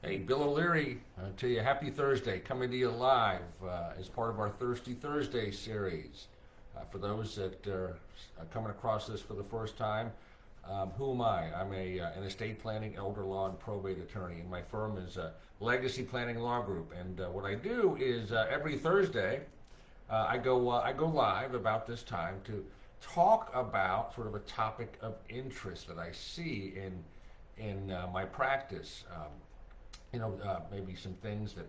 Hey, Bill O'Leary, to you, happy Thursday, coming to you live as part of our Thirsty Thursday series. For those that are coming across this for the first time, who am I? I'm an estate planning, elder law, and probate attorney, and my firm is Legacy Planning Law Group. And what I do is every Thursday, I go live about this time to talk about sort of a topic of interest that I see in my practice. Maybe some things that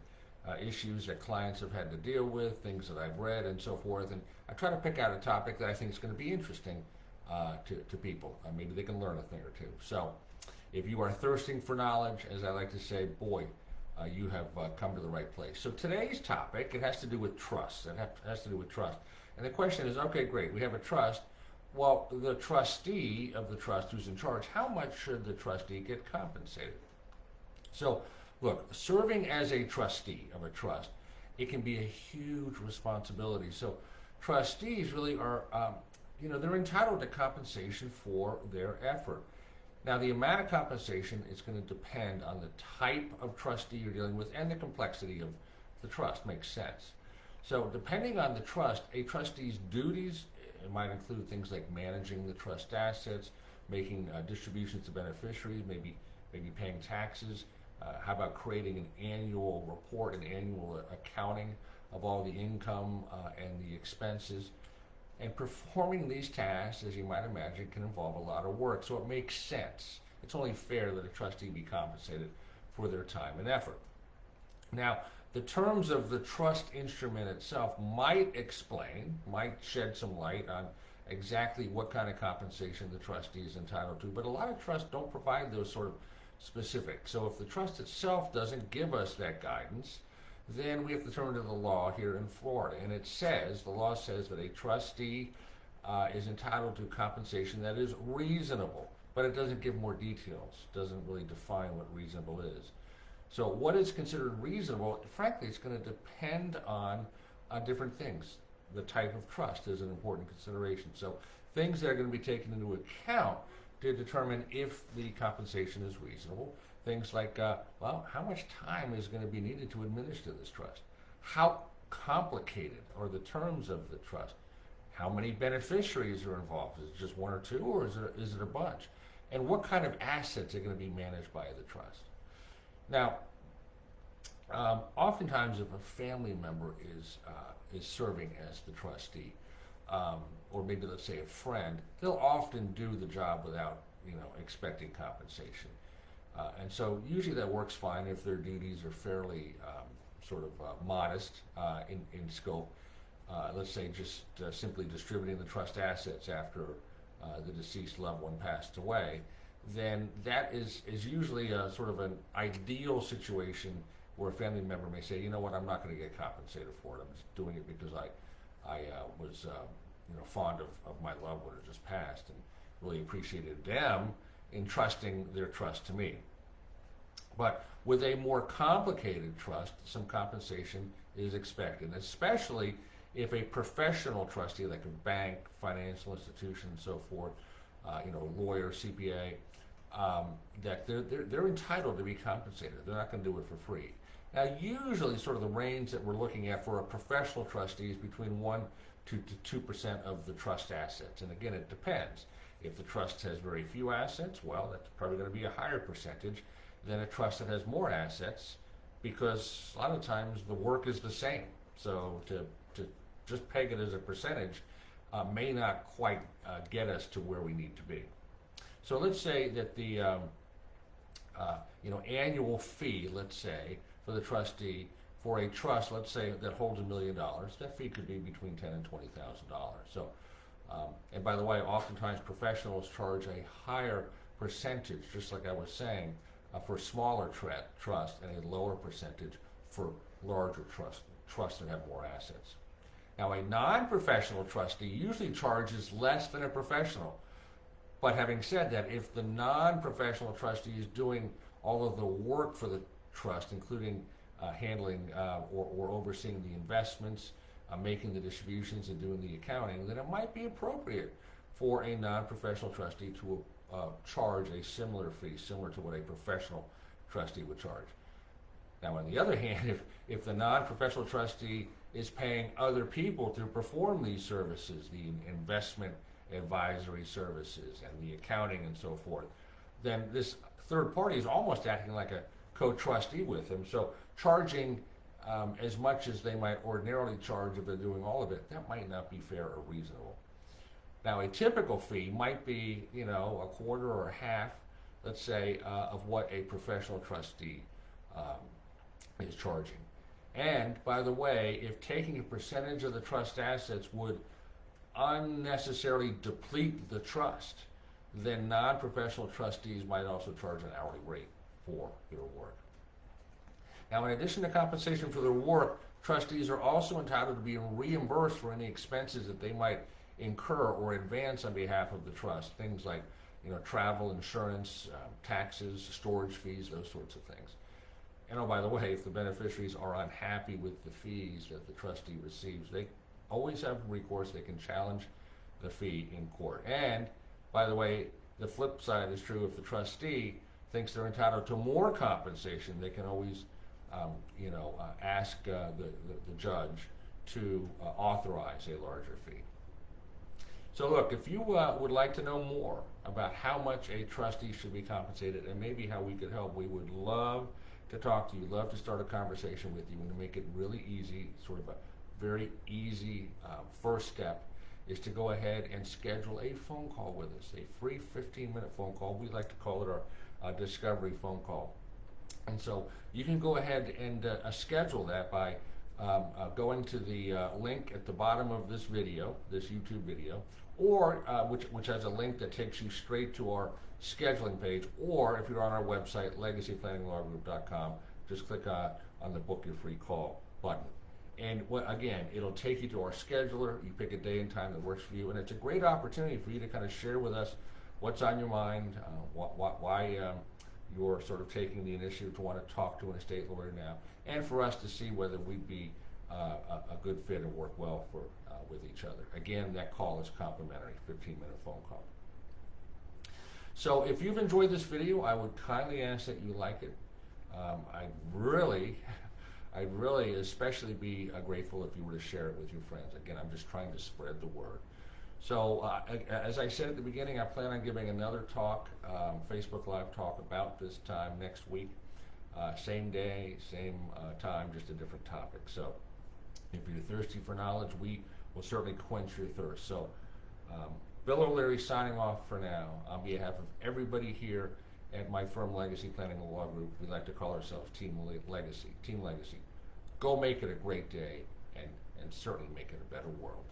issues that clients have had to deal with, things that I've read, and so forth. And I try to pick out a topic that I think is going to be interesting to people. Maybe they can learn a thing or two. So, if you are thirsting for knowledge, as I like to say, boy, you have come to the right place. So today's topic, it has to do with trust. Has to do with trust. And the question is, okay, great, we have a trust. Well, the trustee of the trust who's in charge, how much should the trustee get compensated? So, look, serving as a trustee of a trust, it can be a huge responsibility. So, trustees really are, they're entitled to compensation for their effort. Now, the amount of compensation is going to depend on the type of trustee you're dealing with and the complexity of the trust. Makes sense. So, depending on the trust, a trustee's duties it might include things like managing the trust assets, making distributions to beneficiaries, maybe paying taxes. How about creating an annual report, an annual accounting of all the income and the expenses? And performing these tasks, as you might imagine, can involve a lot of work. So it makes sense. It's only fair that a trustee be compensated for their time and effort. Now, the terms of the trust instrument itself might shed some light on exactly what kind of compensation the trustee is entitled to, but a lot of trusts don't provide those sort of specific. So if the trust itself doesn't give us that guidance, then we have to turn to the law here in Florida. And the law says that a trustee is entitled to compensation that is reasonable, but it doesn't give more details, doesn't really define what reasonable is. So what is considered reasonable, frankly, it's going to depend on different things. The type of trust is an important consideration. So things that are going to be taken into account to determine if the compensation is reasonable. Things like, how much time is going to be needed to administer this trust? How complicated are the terms of the trust? How many beneficiaries are involved? Is it just one or two, or is it a bunch? And what kind of assets are going to be managed by the trust? Now, oftentimes if a family member is serving as the trustee, or maybe let's say a friend, they'll often do the job without expecting compensation. And so usually that works fine if their duties are fairly modest in scope. Let's say just simply distributing the trust assets after the deceased loved one passed away, then that is usually a sort of an ideal situation where a family member may say, you know what, I'm not going to get compensated for it. I'm just doing it because I was fond of my loved one who just passed and really appreciated them entrusting their trust to me. But with a more complicated trust, some compensation is expected, especially if a professional trustee like a bank, financial institution, and so forth, lawyer, CPA, that they're entitled to be compensated. They're not going to do it for free. Now, usually, sort of the range that we're looking at for a professional trustee is between 1 to 2% of the trust assets. And again, it depends. If the trust has very few assets, well, that's probably going to be a higher percentage than a trust that has more assets, because a lot of times the work is the same. So to just peg it as a percentage may not quite get us to where we need to be. So let's say that the annual fee, let's say, for the trustee for a trust, let's say that holds $1 million, that fee could be between $10,000 and $20,000. So, and by the way, oftentimes professionals charge a higher percentage, just like I was saying, for smaller trust, and a lower percentage for larger trusts that have more assets. Now, a non-professional trustee usually charges less than a professional. But having said that, if the non-professional trustee is doing all of the work for the trust, including handling or overseeing the investments, making the distributions, and doing the accounting, then it might be appropriate for a non-professional trustee to charge a similar fee, similar to what a professional trustee would charge. Now, on the other hand, if the non-professional trustee is paying other people to perform these services, the investment advisory services and the accounting and so forth, then this third party is almost acting like a co-trustee with him. So charging as much as they might ordinarily charge if they're doing all of it, that might not be fair or reasonable. Now, a typical fee might be, a quarter or a half, let's say, of what a professional trustee is charging. And by the way, if taking a percentage of the trust assets would unnecessarily deplete the trust, then non-professional trustees might also charge an hourly rate for their work. Now, in addition to compensation for their work, trustees are also entitled to be reimbursed for any expenses that they might incur or advance on behalf of the trust, things like travel, insurance, taxes, storage fees, those sorts of things. And oh, by the way, if the beneficiaries are unhappy with the fees that the trustee receives, they always have recourse. They can challenge the fee in court. And by the way, the flip side is true. If the trustee thinks they're entitled to more compensation, they can always ask the judge to authorize a larger fee. So look, if you would like to know more about how much a trustee should be compensated and maybe how we could help, we would love to talk to you, love to start a conversation with you, and to make it really easy, sort of a very easy first step is to go ahead and schedule a phone call with us, a free 15-minute phone call. We like to call it our discovery phone call. And so you can go ahead and schedule that by going to the link at the bottom of this video, this YouTube video, or which has a link that takes you straight to our scheduling page, or if you're on our website, legacyplanninglawgroup.com, just click on the Book Your Free Call button. And again, it'll take you to our scheduler. You pick a day and time that works for you, and it's a great opportunity for you to kind of share with us what's on your mind, why you're sort of taking the initiative to want to talk to an estate lawyer now, and for us to see whether we'd be a good fit and work well with each other. Again, that call is complimentary, 15-minute phone call. So if you've enjoyed this video, I would kindly ask that you like it. I'd really especially be grateful if you were to share it with your friends. Again, I'm just trying to spread the word. So as I said at the beginning, I plan on giving another talk, Facebook Live talk about this time next week. Same day, same time, just a different topic. So if you're thirsty for knowledge, we will certainly quench your thirst. So Bill O'Leary signing off for now. On behalf of everybody here at my firm, Legacy Planning Law Group, we like to call ourselves Team Legacy. Team Legacy. Go make it a great day and certainly make it a better world.